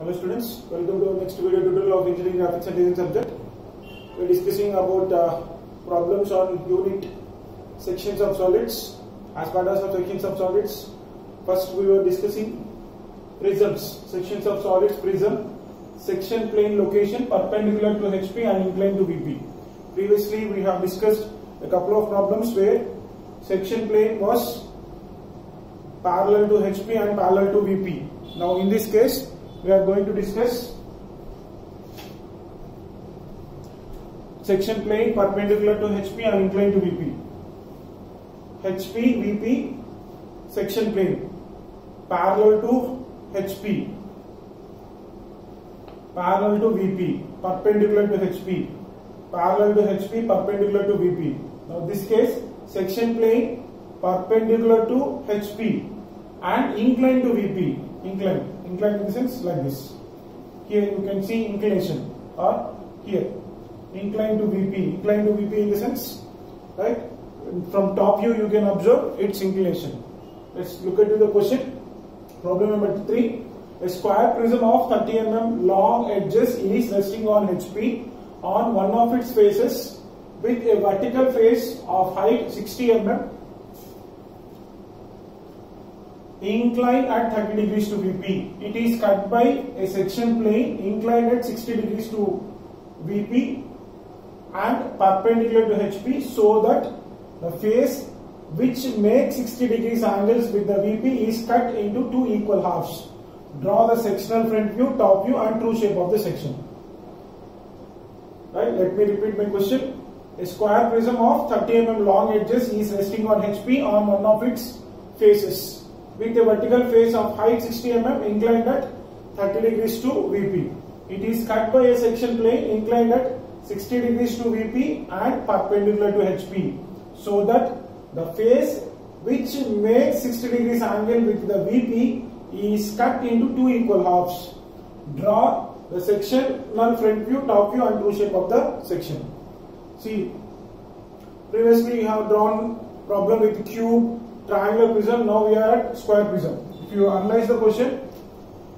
Hello students, welcome to our next video tutorial of engineering graphics and design subject. We are discussing about problems on unit sections of solids. As part of sections of solids, first we were discussing prisms, sections of solids, prism, section plane location perpendicular to HP and inclined to VP. Previously we have discussed a couple of problems where section plane was parallel to HP and parallel to VP. Now in this case we are going to discuss section plane perpendicular to HP and inclined to VP. HP, VP, section plane parallel to HP, parallel to VP, perpendicular to HP, parallel to HP, perpendicular to VP. Now this case section plane perpendicular to HP and inclined to VP. Inclined in the sense like this. Here you can see inclination, or here inclined to VP. Inclined to VP in the sense, right? From top view you can observe its inclination. Let's look at the question. Problem number 3. A square prism of 30 mm long edges is resting on HP on one of its faces with a vertical face of height 60 mm. Inclined at 30 degrees to VP. It is cut by a section plane inclined at 60 degrees to VP and perpendicular to HP, so that the face which makes 60 degrees angles with the VP is cut into two equal halves. Draw the sectional front view, top view and true shape of the section. Right, let me repeat my question. A square prism of 30 mm long edges is resting on HP on one of its faces with a vertical face of height 60 mm inclined at 30 degrees to VP. It is cut by a section plane inclined at 60 degrees to VP and perpendicular to HP, so that the face which makes 60 degrees angle with the VP is cut into two equal halves. Draw the sectional front view, top view and true shape of the section. See, previously we have drawn problem with cube, triangular prism. Now we are at square prism. If you analyze the question,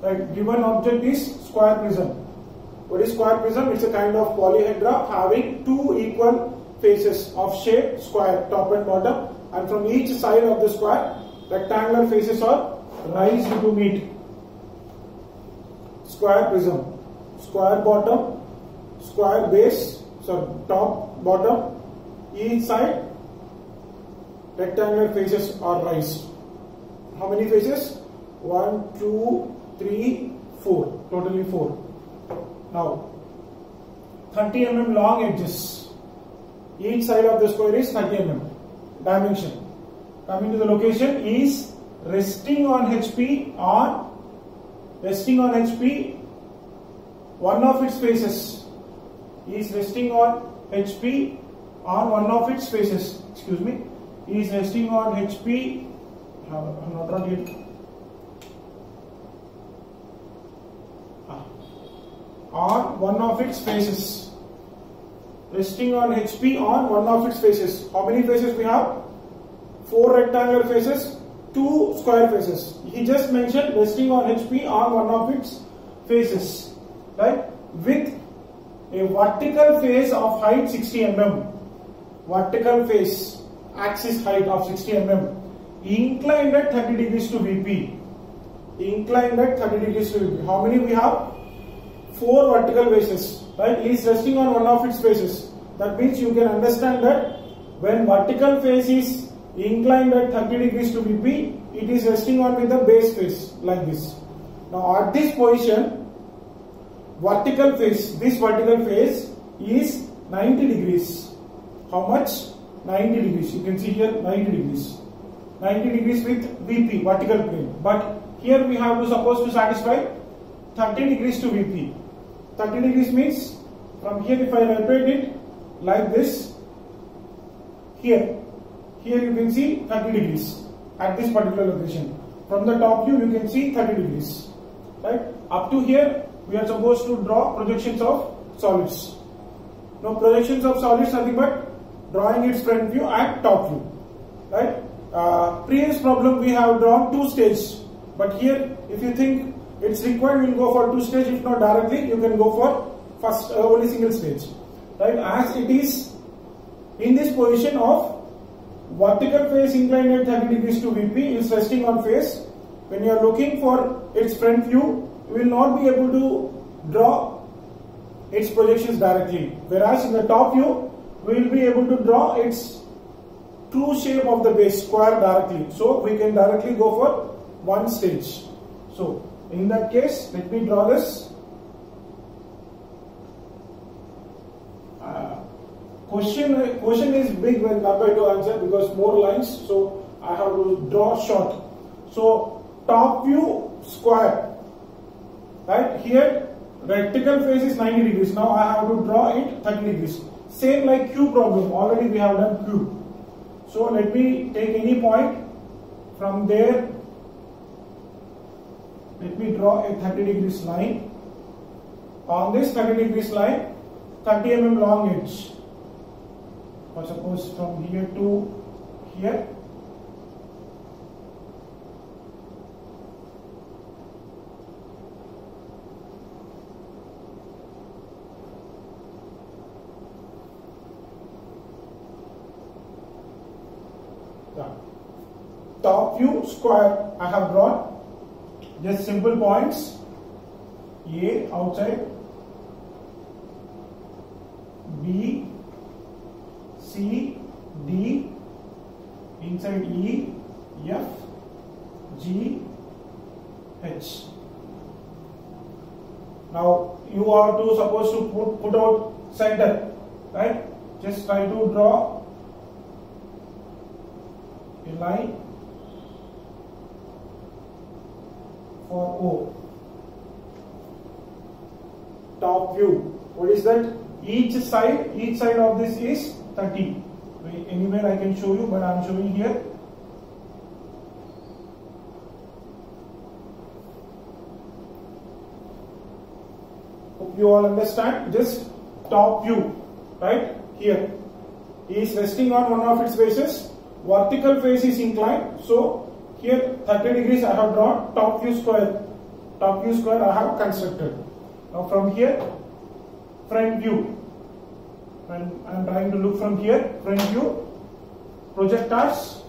right, given object is square prism. What is square prism? It's a kind of polyhedra having two equal faces of shape square, top and bottom, and from each side of the square rectangular faces are raised to meet. Square prism, square bottom, square base, so top, bottom, each side rectangular faces are raised. How many faces? 1, 2, 3, 4. Totally 4. Now, 30 mm long edges. Each side of the square is 30 mm. Dimension. Coming to the location is resting on HP one of its faces. Is resting on HP on one of its faces. Excuse me. Is resting on HP. I'm not wrong yet. On one of its faces. Resting on HP on one of its faces. How many faces we have? 4 rectangular faces, 2 square faces. He just mentioned resting on HP on one of its faces, right? With a vertical face of height 60 mm. Vertical face, axis height of 60 mm. Inclined at 30 degrees to VP. Inclined at 30 degrees to VP. How many we have? 4 vertical faces, right? It is resting on one of its faces. That means you can understand that when vertical face is inclined at 30 degrees to VP, it is resting on with the base face like this. Now at this position, vertical face, this vertical face is 90 degrees. How much? 90 degrees. You can see here 90 degrees. 90 degrees with VP, vertical plane. But here we have to suppose to satisfy 30 degrees to VP. 30 degrees means from here if I rotate it like this, here you can see 30 degrees at this particular location. From the top view you can see 30 degrees. Right? Up to here we are supposed to draw projections of solids. Now projections of solids are nothing but drawing its front view and top view. Right? Previous problem we have drawn 2 stages. But here if you think it's required, you will go for two stage. If not directly, you can go for first only single stage, right? As it is in this position of vertical face inclined at 30 degrees to VP, is resting on face. When you are looking for its front view, you will not be able to draw its projections directly. Whereas in the top view, we will be able to draw its true shape of the base square directly. So we can directly go for one stage. So in that case, let me draw this. Question is big when compared to answer because more lines. So I have to draw short. So top view square, right? Here rectangle face is 90 degrees. Now I have to draw it 30 degrees. Same like cube problem. Already we have done cube. So let me take any point from there. Let me draw a 30 degrees line. On this 30 degrees line, 30 mm long edge. Or suppose from here to here. Top view square I have drawn. Just simple points. A outside, B, C, D, inside E, F, G, H. Now you are to supposed to put out center, right? Just try to draw a line for O. Top view. What is that? Each side of this is 30. Anywhere I can show you, but I am showing here. Hope you all understand. This top view, right here, is resting on one of its faces. Vertical face is inclined. So here 30 degrees I have drawn. Top view square. Top view square I have constructed. Now from here, front view. When I am trying to look from here, front view, projectors.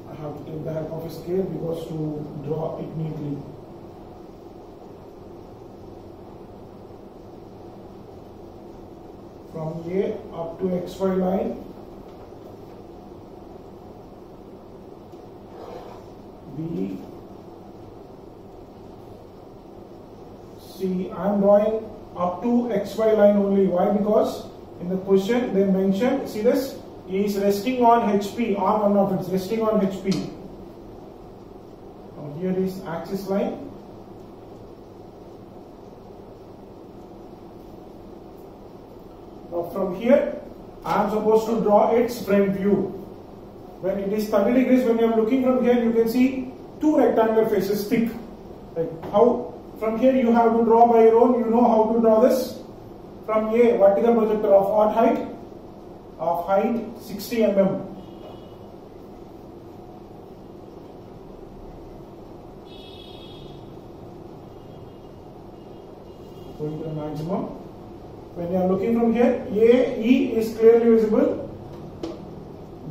I have to take the help of a scale because to draw it neatly. From A up to XY line. B, C. I am drawing up to XY line only. Why? Because in the question they mentioned, see this, is resting on HP, on one of its, resting on HP. Now here is axis line. Now from here, I am supposed to draw its front view. When it is 30 degrees, when you are looking from here, you can see two rectangular faces thick. Like how from here you have to draw by your own. You know how to draw this. From A, vertical projector of what height? Of height 60 mm. Going to the maximum. When you are looking from here, AE is clearly visible.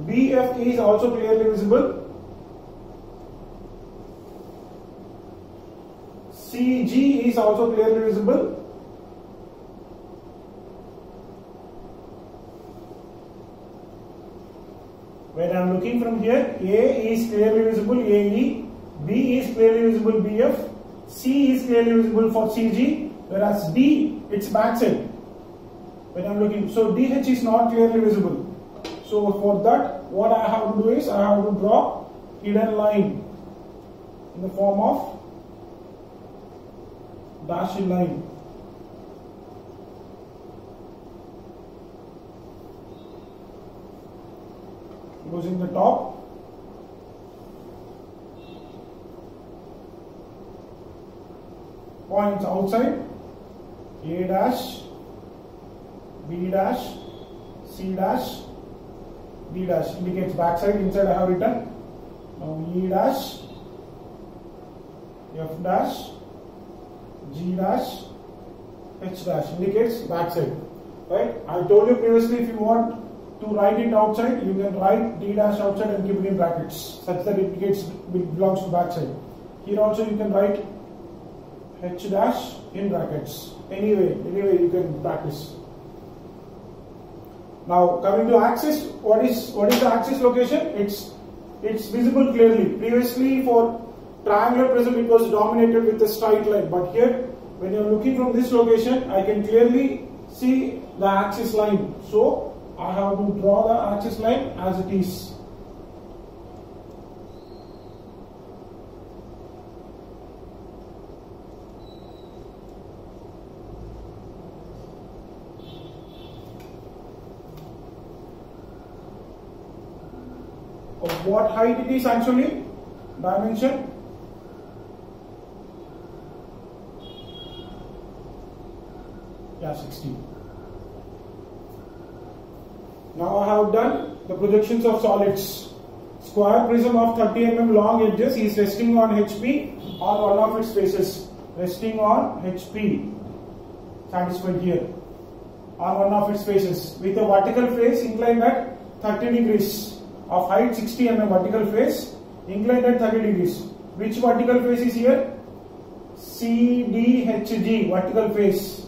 BF is also clearly visible. CG is also clearly visible. When I am looking from here, A is clearly visible, AE, B is clearly visible, BF, C is clearly visible for CG, whereas D, it's backside. When I am looking, so DH is not clearly visible. So for that, what I have to do is, I have to draw hidden line in the form of dashed line. Using the top. Points outside, A dash, B dash, C dash, D dash indicates backside, inside I have written. Now E dash, F dash, G dash, H dash indicates backside. Right? I told you previously, if you want to write it outside, you can write D dash outside and keep it in brackets such that it indicates it belongs to backside. Here also you can write H dash in brackets. Anyway you can practice. Now coming to axis, what is the axis location? It's visible clearly. Previously for triangular prism it was dominated with a straight line, but here when you are looking from this location, I can clearly see the axis line. So I have to draw the axis line as it is. Of what height it is actually? Dimension? Yeah, 60. Now I have done the projections of solids. Square prism of 30 mm long edges is resting on HP on one of its faces. Resting on HP. Satisfied here. On one of its faces. With a vertical face inclined at 30 degrees. Of height 60 mm vertical face inclined at 30 degrees. Which vertical face is here? CDHG vertical face,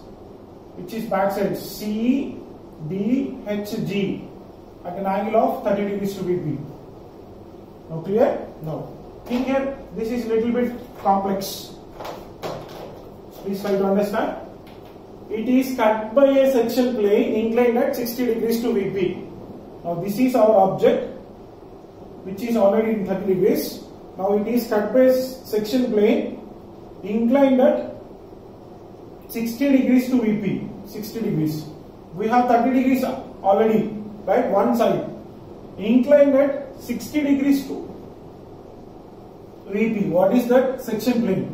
which is backside. CDHG at an angle of 30 degrees to VP. Now clear? Now think here, this is little bit complex. Please try to understand. It is cut by a section plane inclined at 60 degrees to VP. Now this is our object, which is already in 30 degrees. Now it is cut by section plane inclined at 60 degrees to VP. 60 degrees. We have 30 degrees already, right? One side. Inclined at 60 degrees to VP. What is that? Section plane.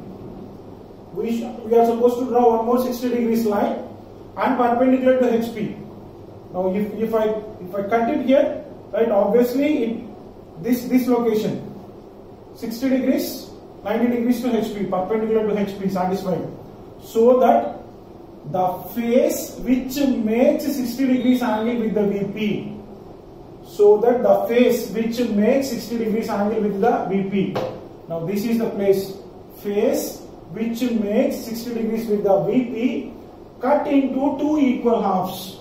We are supposed to draw one more 60 degrees line and perpendicular to HP. Now if I cut it here, right? Obviously this location 60 degrees 90 degrees to HP, perpendicular to HP, satisfied, so that the face which makes 60 degrees angle with the VP, so that the face which makes 60 degrees angle with the VP. Now this is the place, face which makes 60 degrees with the VP, cut into two equal halves.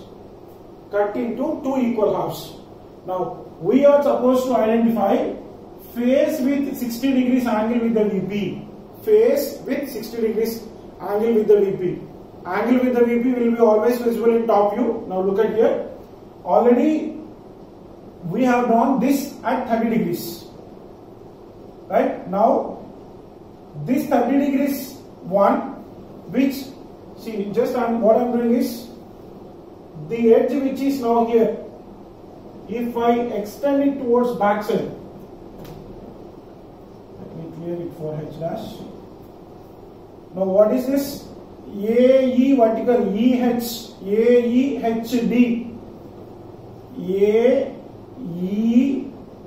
Cut into two equal halves. Now we are supposed to identify face with 60 degrees angle with the VP. Face with 60 degrees angle with the VP. Angle with the VP will be always visible in top view. Now look at here. Already we have drawn this at 30 degrees. Right? Now this 30 degrees one, which, see, just what I am doing is, the edge which is now here, if I extend it towards backside, let me clear it for H dash. Now what is this? AE vertical, EH, AEHD,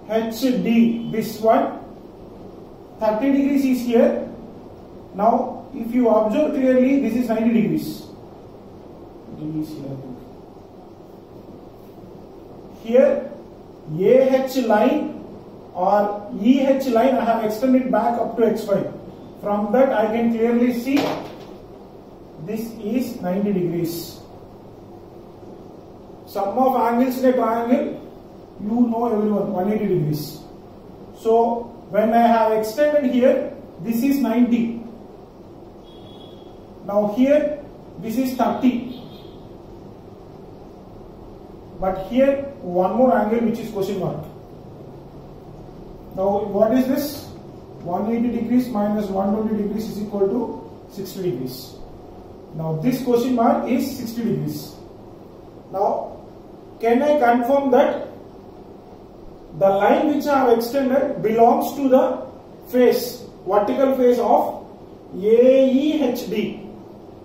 AEHD, this one, 30 degrees is here. Now if you observe clearly, this is 90 degrees. Here AH line or EH line I have extended back up to X5. From that I can clearly see this is 90 degrees. Sum of angles in a triangle, you know everyone, 180 degrees. So when I have extended here, this is 90. Now here this is 30. But here one more angle which is question mark. Now what is this? 180 degrees minus 120 degrees is equal to 60 degrees. Now this question mark is 60 degrees. Now can I confirm that the line which I have extended belongs to the face, vertical face of AEHD.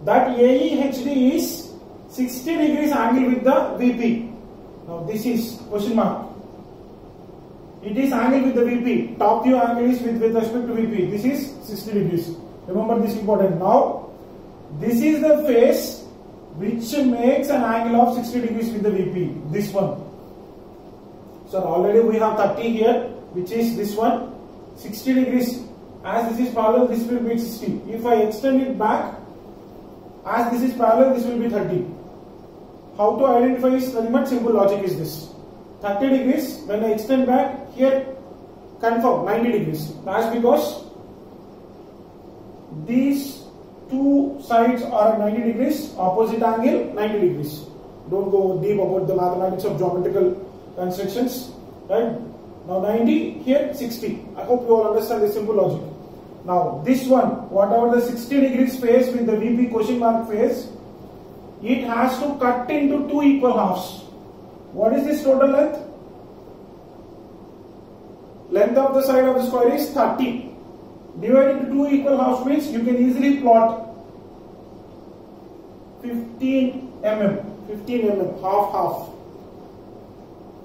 That AEHD is 60 degrees angle with the VP. Now this is question mark. It is angle with the VP. Top view angle is with respect to VP. This is 60 degrees. Remember this important. Now, this is the face which makes an angle of 60 degrees with the VP. This one. So already we have 30 here, which is this one. 60 degrees. As this is parallel, this will be 60. If I extend it back, as this is parallel, this will be 30. How to identify is very much simple logic is this. 30 degrees, when I extend back, here confirm 90 degrees. That's because these two sides are 90 degrees, opposite angle 90 degrees. Don't go deep about the mathematics of geometrical constructions, right? Now 90, here 60. I hope you all understand this simple logic. Now this one, whatever the 60 degrees face with the VP question mark face, it has to cut into two equal halves. What is this total length? Length of the side of the square is 30. Divided into two equal halves means you can easily plot 15 mm, half.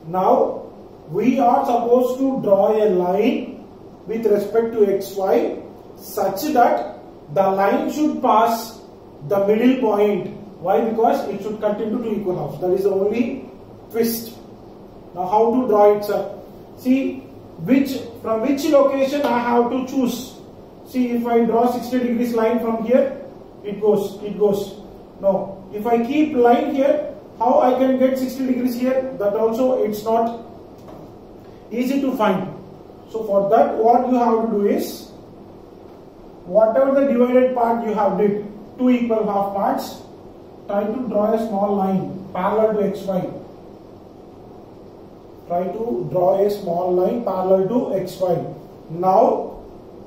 Now we are supposed to draw a line with respect to xy such that the line should pass the middle point. Why? Because it should cut into two equal halves. That is the only twist. Now how to draw it, sir? See from which location I have to choose. See, if I draw 60 degrees line from here, it goes. No, if I keep line here, how I can get 60 degrees here? That also it's not easy to find. So for that, what you have to do is, whatever the divided part you have did, two equal half parts, try to draw a small line parallel to xy. Try to draw a small line parallel to xy. Now,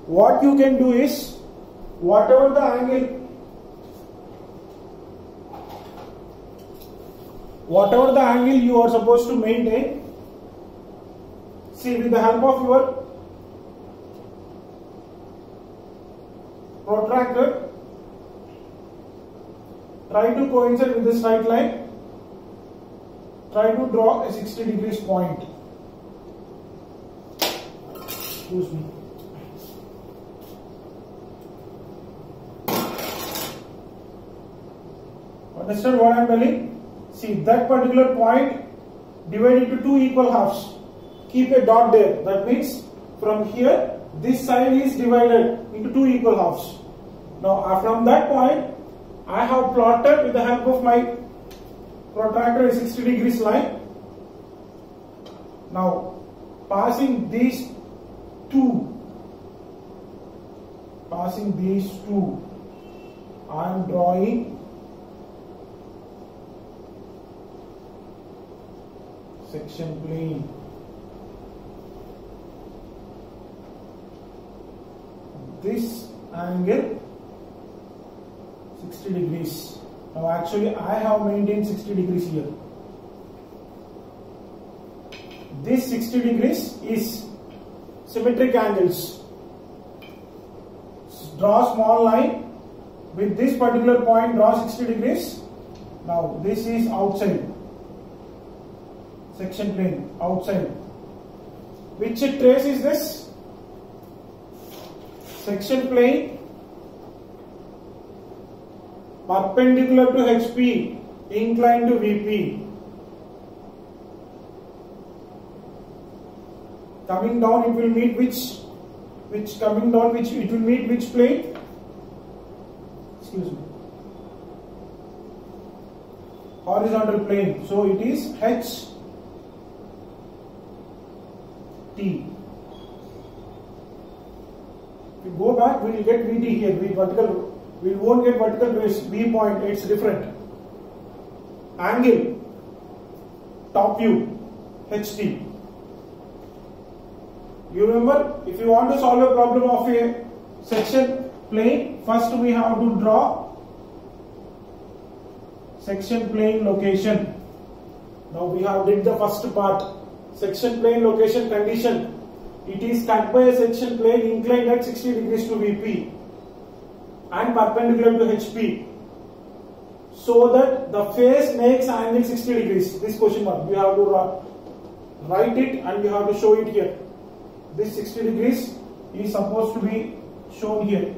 what you can do is, whatever the angle you are supposed to maintain, see, with the help of your protractor, try to coincide with this right line. Try to draw a 60 degrees point. Excuse me. Understand what I am telling? See, that particular point divided into two equal halves. Keep a dot there. That means from here, this side is divided into two equal halves. Now, from that point, I have plotted with the help of my protractor a 60 degrees line. Now, passing these two, I am drawing section plane. This angle 60 degrees. Now actually I have maintained 60 degrees here. This 60 degrees is symmetric angles. Draw small line with this particular point, draw 60 degrees. Now this is outside. Section plane outside. Which trace is this? Section plane perpendicular to HP, inclined to VP. Coming down, it will meet which it will meet which plane? Excuse me. Horizontal plane. So it is HT. If we go back, we will get VT here. We won't get vertical trace. V point, it's different. Angle, top view, HT. You remember, if you want to solve a problem of a section plane, first we have to draw section plane location. Now we have did the first part. Section plane location condition. It is cut by a section plane inclined at 60 degrees to VP and perpendicular to HP, so that the face makes angle 60 degrees. This question mark, you have to write it and you have to show it here. This 60 degrees is supposed to be shown here.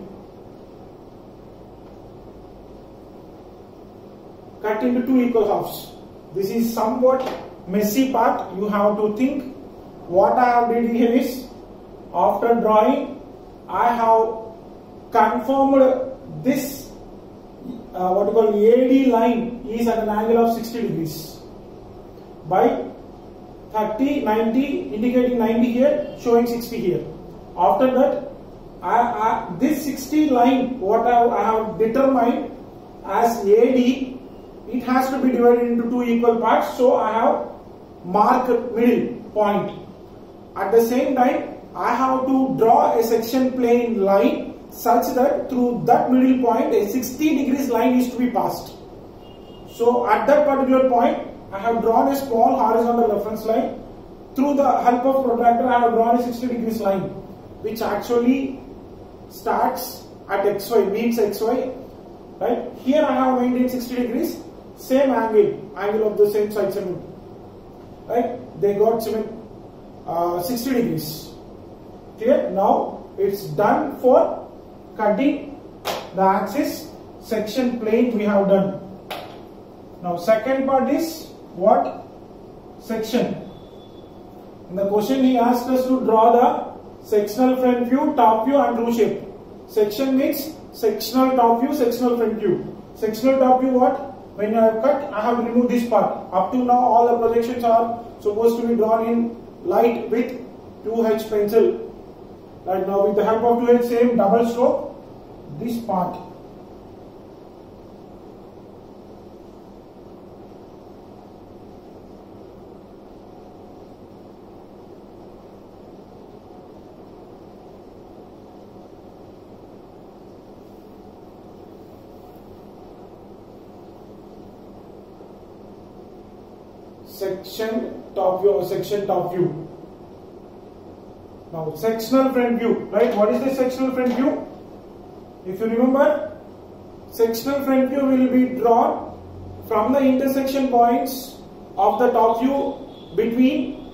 cut into two equal halves. This is somewhat messy part. You have to think. What I have did here is, after drawing, I have confirmed this what you call AD line is at an angle of 60 degrees by 30, 90, indicating 90 here, showing 60 here. After that, this 60 line, what I have determined as AD, it has to be divided into two equal parts. So I have marked middle point. At the same time, I have to draw a section plane line such that through that middle point a 60 degrees line is to be passed. So at that particular point, I have drawn a small horizontal reference line. Through the help of protractor, I have drawn a 60 degrees line, which actually starts at XY, means XY. Right? Here I have maintained 60 degrees, same angle of the same side segment. Right? They got 60 degrees. Clear? Now it's done for cutting the axis section plane we have done. Now second part is what? Section. In the question he asked us to draw the sectional front view, top view and roof shape. Section means sectional top view, sectional front view. Sectional top view what? When I have cut, I have removed this part. Up to now all the projections are supposed to be drawn in light with 2H pencil. Right now with the help of 2H, same double stroke, this part. Section top view or section top view. Now sectional front view, right? What is the sectional front view? If you remember, sectional front view will be drawn from the intersection points of the top view between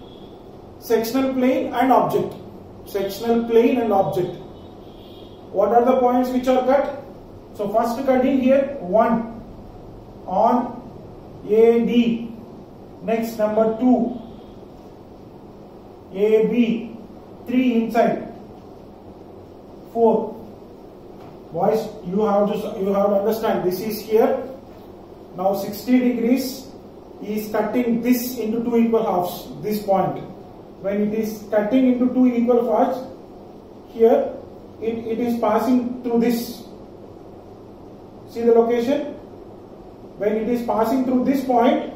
sectional plane and object. Sectional plane and object. What are the points which are cut? So first cutting here, 1 on AD. Next number 2, AB, 3 inside, 4. Boys, you have to understand, this is here. Now 60 degrees is cutting this into two equal halves, this point. When it is cutting into two equal parts, here it is passing through this. See the location? When it is passing through this point,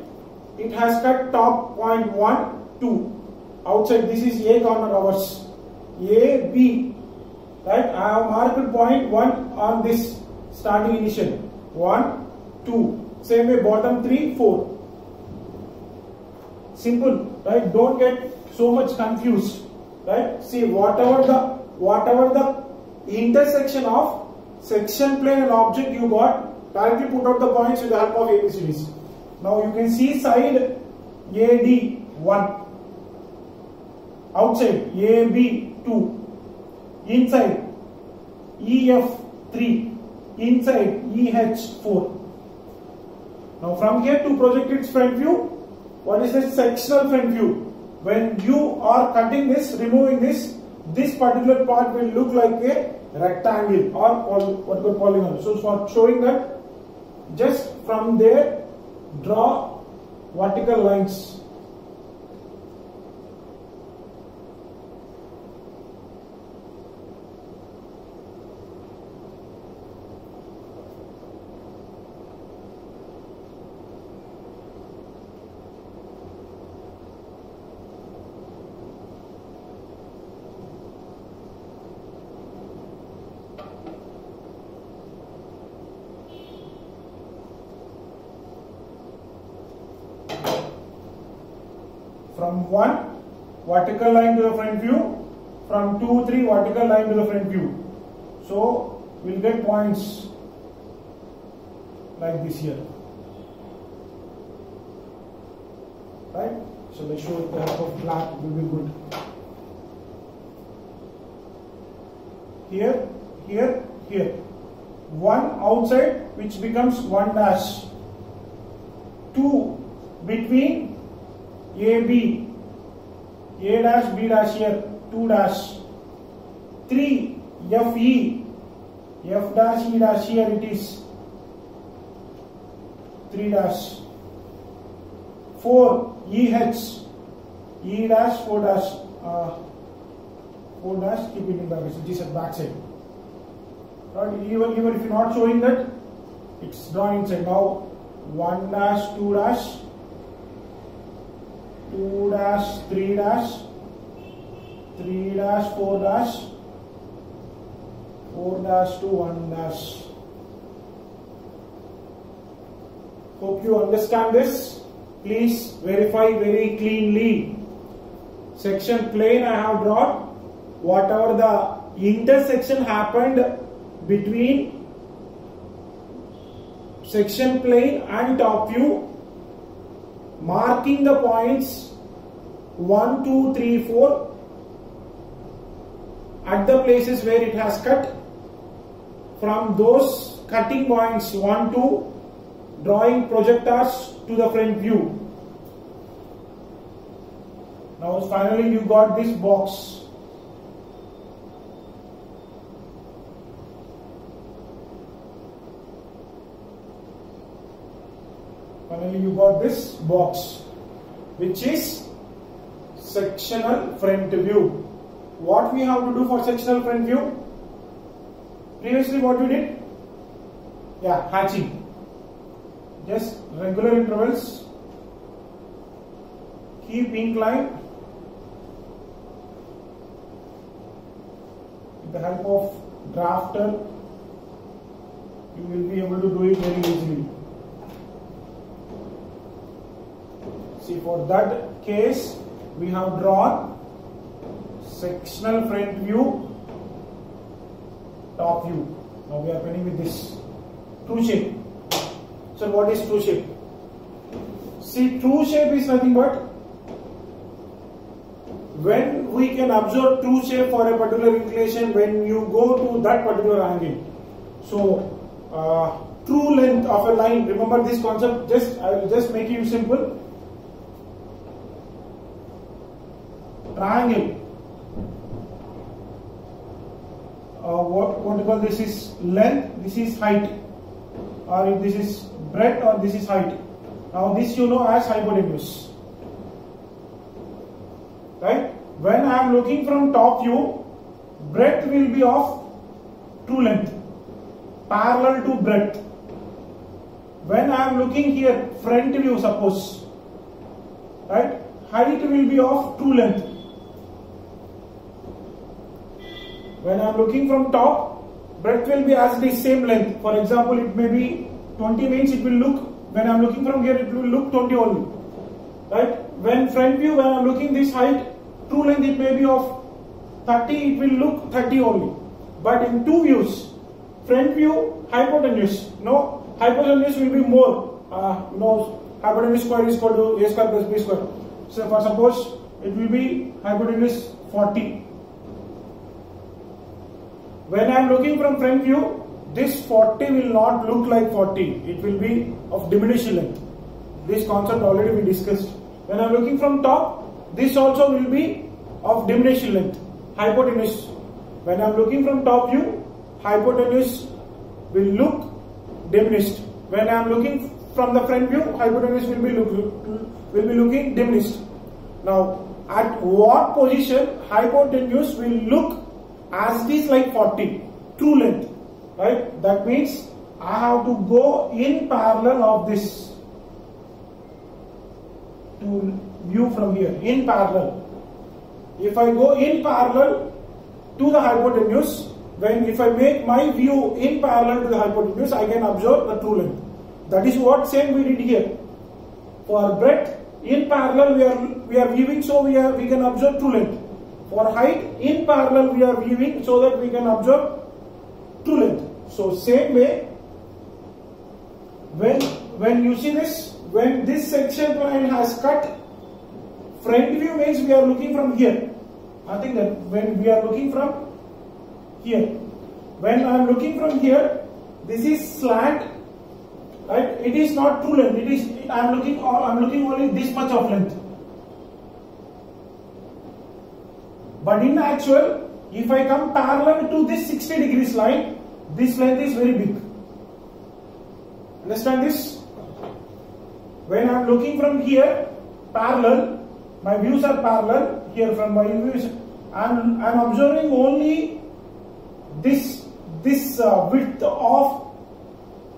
it has cut top point 1, 2. Outside, this is A corner ours. A, B. Right? I have marked point 1 on this starting initial. 1, 2. Same way bottom 3, 4. Simple. Right? Don't get so much confused. Right? See, whatever the intersection of section plane and object you got, directly put out the points with the help of ABCDs. Now you can see side AD 1, outside AB 2, inside EF 3, inside EH 4. Now from here to project its front view, what is the sectional front view? When you are cutting this, removing this particular part will look like a rectangle or what we call polygon. So for showing that, just from there draw vertical lines. From 1 vertical line to the front view, from 2, 3 vertical line to the front view. So we'll get points like this here. Right? So let's show the help of black will be good. Here, here, here. 1 outside which becomes 1 dash. 2 between AB, A dash B dash here, 2 dash. 3 FE, F dash E dash here it is 3 dash. 4 EH, E dash 4 dash, 4 dash, keep it in brackets, it is at back side. Right? Even if you're not showing that, it's drawn inside. Now 1 dash, 2 dash, 2 dash, 3 dash, 3 dash, 4 dash, 4 dash to 1 dash. Hope you understand this. Please verify very cleanly. Section plane I have drawn. Whatever the intersection happened between section plane and top view, marking the points 1, 2, 3, 4 at the places where it has cut. From those cutting points 1, 2, drawing projectors to the front view. Now finally you got this box. Finally you got this box, which is sectional front view. What we have to do for sectional front view? Previously what we did? Yeah, hatching. Just regular intervals, keep inclined with the help of drafter. You will be able to do it very easily. See, for that case we have drawn sectional front view, top view. Now we are playing with this true shape. So what is true shape? See, true shape is nothing but when we can observe true shape for a particular inclination when you go to that particular angle. So true length of a line, remember this concept, I will just make it simple. Triangle, what you call this is length, this is height, or if this is breadth, or this is height. Now this you know as hypotenuse, right? When I am looking from top view, breadth will be of true length, parallel to breadth. When I am looking here, front view suppose, right? Height will be of true length. When I am looking from top, breadth will be as the same length. For example, it may be 20 means it will look, when I am looking from here, it will look 20 only. Right? When front view, when I am looking this height, true length it may be of 30, it will look 30 only. But in two views, front view, hypotenuse. No, hypotenuse will be more. Hypotenuse square is equal to a square plus b square. So for suppose it will be hypotenuse 40. When I am looking from front view, this 40 will not look like 40. It will be of diminishing length. This concept already we discussed. When I am looking from top, this also will be of diminishing length, hypotenuse. When I am looking from top view, hypotenuse will look diminished. When I am looking from the front view, hypotenuse will be looking diminished. Now, at what position hypotenuse will look as it is like 40, true length, right? That means I have to go in parallel of this to view from here, in parallel. If I go in parallel to the hypotenuse, if I make my view in parallel to the hypotenuse, I can observe the true length. That is what same we did here. For breadth, in parallel we are viewing, so we can observe true length. For height, in parallel we are viewing so that we can observe true length. So same way, when you see this, when this section line has cut, front view means we are looking from here. Nothing that when we are looking from here. When I am looking from here, this is slant, right? It is not true length. It is, I'm looking only this much of length. But in actual, if I come parallel to this 60 degrees line, this length is very big. Understand this? When I am looking from here, parallel, my views are parallel. Here from my views, I am observing only this width of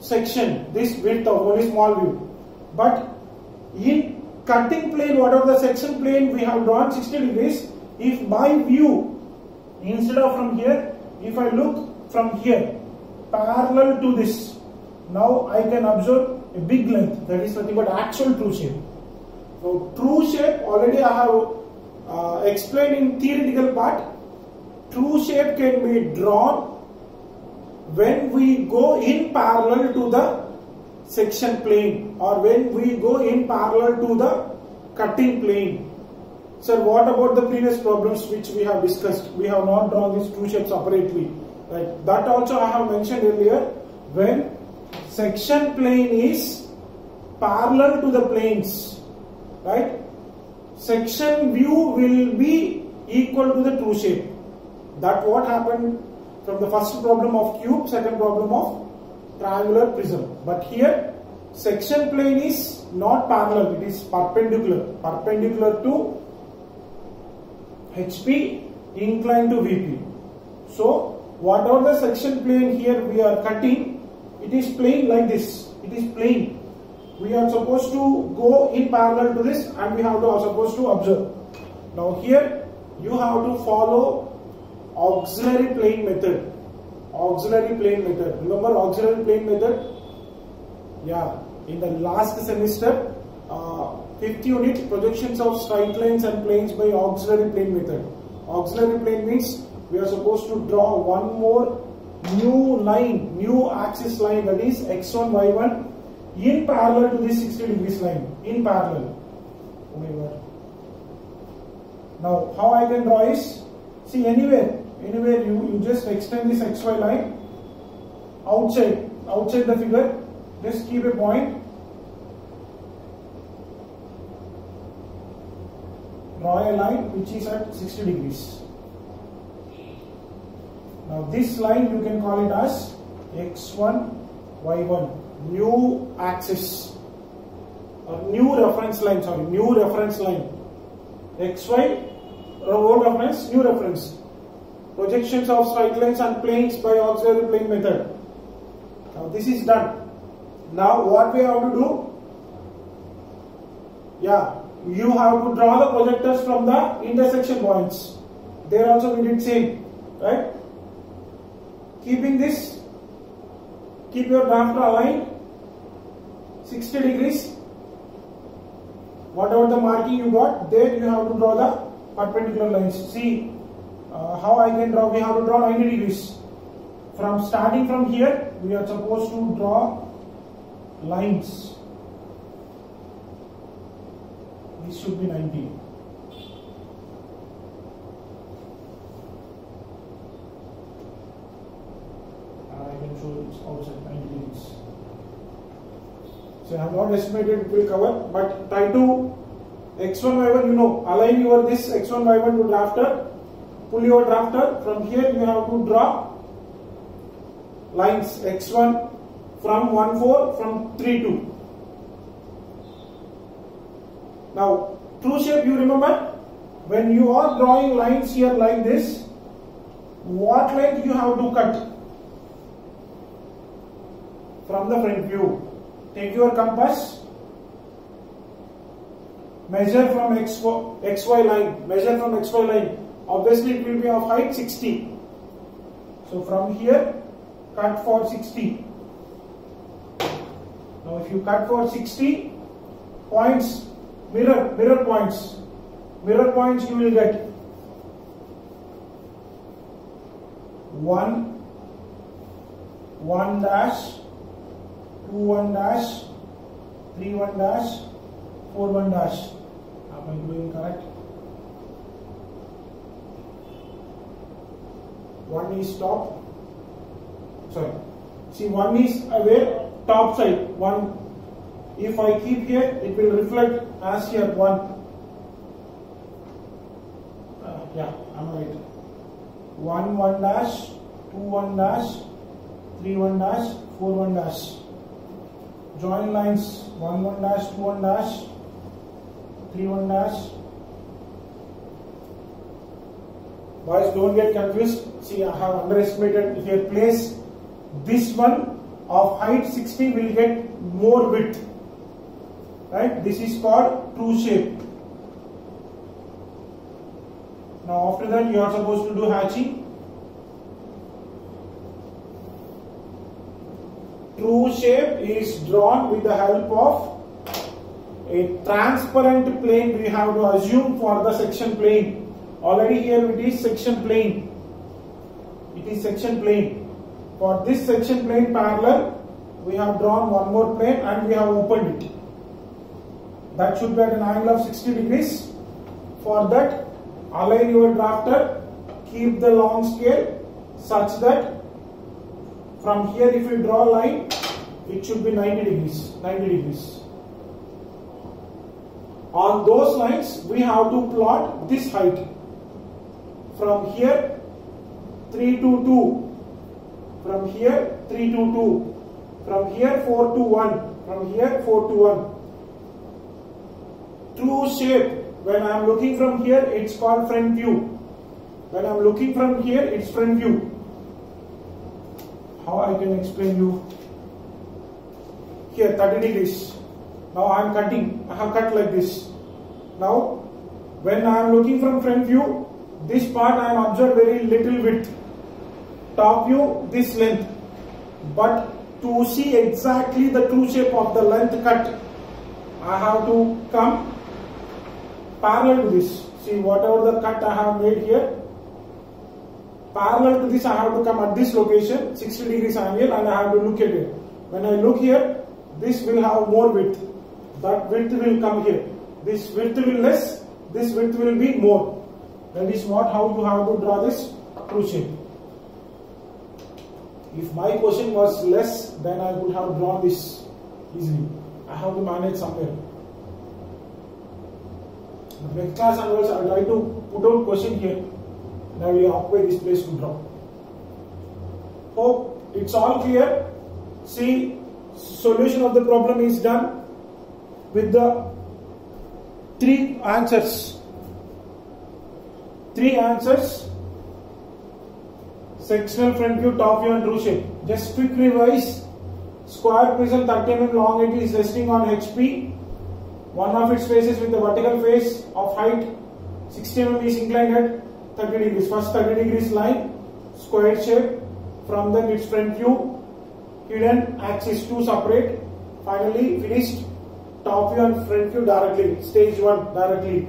section, this width of only small view. But in cutting plane, whatever the section plane we have drawn 60 degrees, if my view, instead of from here, if I look from here, parallel to this, now I can observe a big length, that is nothing but actual true shape. So true shape, already I have explained in theoretical part. True shape can be drawn when we go in parallel to the section plane, or when we go in parallel to the cutting plane. Sir, what about the previous problems which we have discussed? We have not drawn these true shapes separately, right? That also I have mentioned earlier. When section plane is parallel to the planes, right? Section view will be equal to the true shape. That what happened from the first problem of cube, second problem of triangular prism. But here section plane is not parallel, it is perpendicular to HP, inclined to VP. So whatever the section plane here we are cutting, it is plane like this. It is plane. We are supposed to go in parallel to this, and we have to supposed to observe. Now here you have to follow auxiliary plane method. Auxiliary plane method. Remember auxiliary plane method? Yeah. In the last semester, 5th unit, projections of straight lines and planes by auxiliary plane method. Auxiliary plane means we are supposed to draw one more new line, new axis line, that is x1, y1 in parallel to this 60 degrees line, in parallel. Oh my God. Now how I can draw is, see anywhere you just extend this xy line outside the figure, just keep a point, draw a line which is at 60 degrees. Now this line you can call it as x1, y1, new axis or new reference line, xy, old reference, new reference. Projections of straight lines and planes by auxiliary plane method. Now this is done. Now what we have to do? Yeah, you have to draw the projectors from the intersection points. There also we did same, right? Keeping this, keep your drafter aligned 60 degrees. Whatever the marking you got, there you have to draw the perpendicular lines. See how I can draw. We have to draw 90 degrees. From starting from here, we are supposed to draw lines. This should be 90. I can show it's outside 90 degrees. So I have not estimated it will cover, but try to x1, y1, align your this x1, y1 to drafter, pull your drafter, from here you have to draw lines x1 from 1, 4, from 3, 2. Now, true shape you remember, when you are drawing lines here like this, what length you have to cut? From the front view. Take your compass, measure from xy line, obviously it will be of height 60. So from here, cut for 60. Now if you cut for 60 points, mirror points you will get 1 dash, 2 1 dash, 3 1 dash, 4 1 dash. Am I doing correct? 1 is top. Sorry. See, 1 is where top side 1. If I keep here, it will reflect as here 1. Yeah, I'm right. 1 1 dash, 2 1 dash, 3 1 dash, 4 1 dash. Join lines 1 1 dash, 2 1 dash, 3 1 dash. Boys, don't get confused. See, I have underestimated. If you place this one of height 60, will get more width. Right? This is called true shape. Now after that, you are supposed to do hatching. True shape is drawn with the help of a transparent plane. We have to assume for the section plane. Already here it is section plane. It is section plane. For this section plane parallel, we have drawn one more plane and we have opened it. That should be at an angle of 60 degrees. For that, align your drafter, keep the long scale such that from here if you draw a line, it should be 90 degrees. 90 degrees. On those lines, we have to plot this height. From here 3 to 2, from here 3 to 2, from here 4 to 1, from here 4 to 1. True shape, when I am looking from here, it's called front view. When I am looking from here, it's front view. How I can explain you? Here 30 degrees. Now I am cutting. I have cut like this. Now, when I am looking from front view, this part I am observed very little width. Top view, this length. But to see exactly the true shape of the length cut, I have to come parallel to this. See, whatever the cut I have made here, parallel to this I have to come at this location, 60 degrees angle, and I have to look at it. When I look here, this will have more width. That width will come here. This width will less, this width will be more. That is how you have to draw this true shape. If my question was less, then I would have drawn this easily. I have to manage somewhere. Next class onwards, I will try to put out question here. And I will occupy this place to draw. Hope it's all clear. See, solution of the problem is done with the 3 answers. 3 answers. Sectional front view, top view and true shape. Just quick revise. Square prism 30 mm long edge is resting on HP. One of its faces with the vertical face of height 60 mm is inclined at 30 degrees. First 30 degrees line, square shape. From then its front view, hidden axis 2 separate. Finally finished top view and front view directly. Stage 1 directly.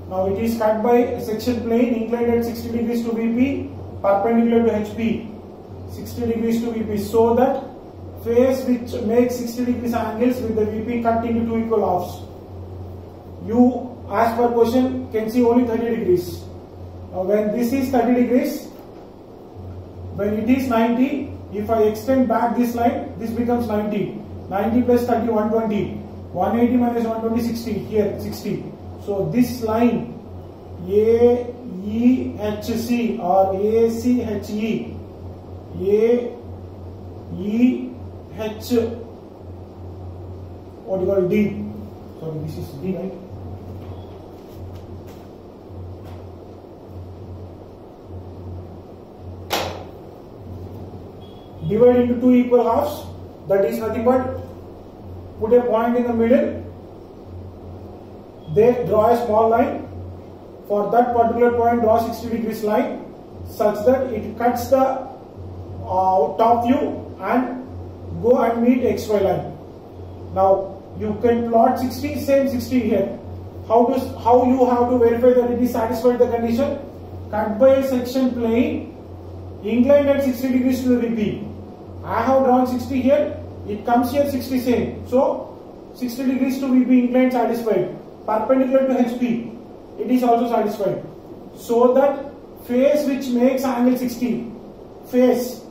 Now it is cut by a section plane inclined at 60 degrees to VP, perpendicular to HP, 60 degrees to VP, so that face which makes 60 degrees angles with the VP cut into 2 equal halves. You, as per question, can see only 30 degrees. Now when this is 30 degrees, when it is 90, if I extend back this line, this becomes 90. 90 plus 30, 120. 180 minus 120, 60. Here, 60. So this line AEHC or ACHE, what do you call D? Sorry, this is D, right? Divide into 2 equal halves. That is nothing but put a point in the middle. They draw a small line. For that particular point, draw 60 degrees line such that it cuts the top view and go and meet XY line. Now you can plot 60, same 60 here. How you have to verify that it is satisfied the condition? Cut by a section plane inclined at 60 degrees to the VP. I have drawn 60 here. It comes here 60 same. So 60 degrees to VP inclined satisfied. Perpendicular to HP, it is also satisfied. So that face which makes angle 60, face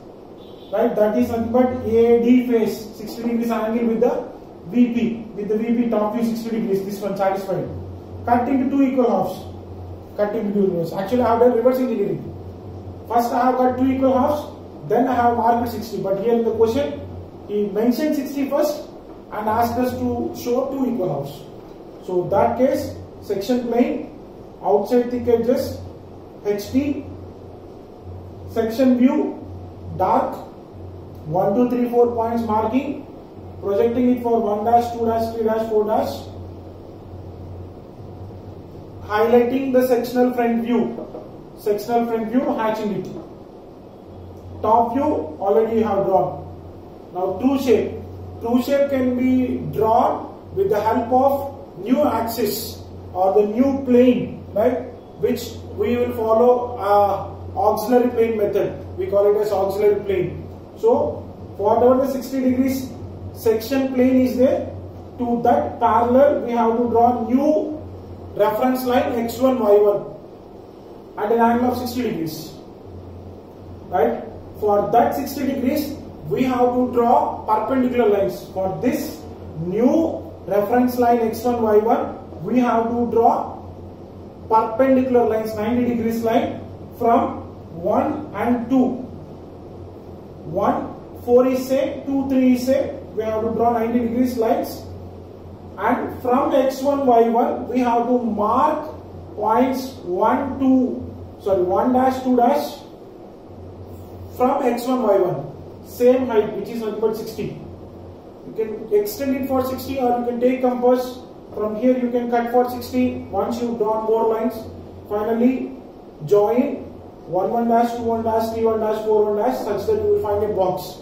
right? That is nothing but AD face, 60 degrees angle with the VP top view 60 degrees. This one satisfied. Cut into two equal halves. Cut into two equal halves. Actually, I have done reverse engineering. First, I have got two equal halves. Then I have marked 60. But here in the question, he mentioned 60 first and asked us to show two equal halves. So that case, section plane, outside thick edges, HT, section view, dark, 1, 2, 3, 4 points marking, projecting it for 1 dash, 2 dash, 3 dash, 4 dash, highlighting the sectional front view, hatching it. Top view already you have drawn. Now true shape can be drawn with the help of new axis or the new plane, right, which we will follow auxiliary plane method. We call it as auxiliary plane. So whatever the 60 degrees section plane is there, to that parallel we have to draw new reference line x1 y1 at an angle of 60 degrees, right? For that 60 degrees we have to draw perpendicular lines. For this new reference line x1 y1 we have to draw perpendicular lines, 90 degrees line from 1 and 2. 1, 4 is same, 2, 3 is same. We have to draw 90 degrees lines, and from x1 y1 we have to mark points 1 dash 2 dash from x1 y1, same height, which is nothing but 60. You can extend it for 60, or you can take compass from here, you can cut for 60 once you've drawn more lines. Finally join 1 1 dash, 2 1 dash, 3 1 dash, 4 1 dash, such that you will find a box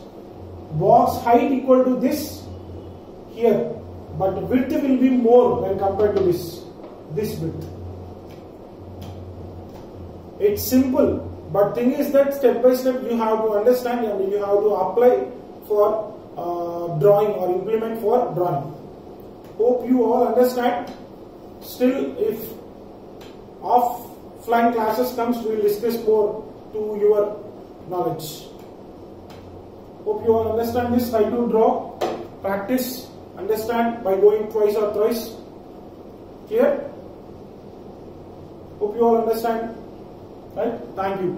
height equal to this here, but width will be more when compared to this width. It's simple, but thing is that step by step you have to understand and you have to apply for drawing or implement for drawing. Hope you all understand. Still, if offline classes comes, we will discuss more to your knowledge. Hope you all understand this. Try to draw, practice, understand by going twice or thrice. Clear? Hope you all understand. Right? Thank you.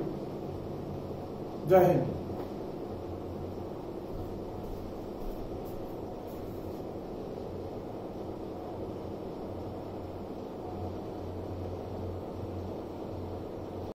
Jai Hind.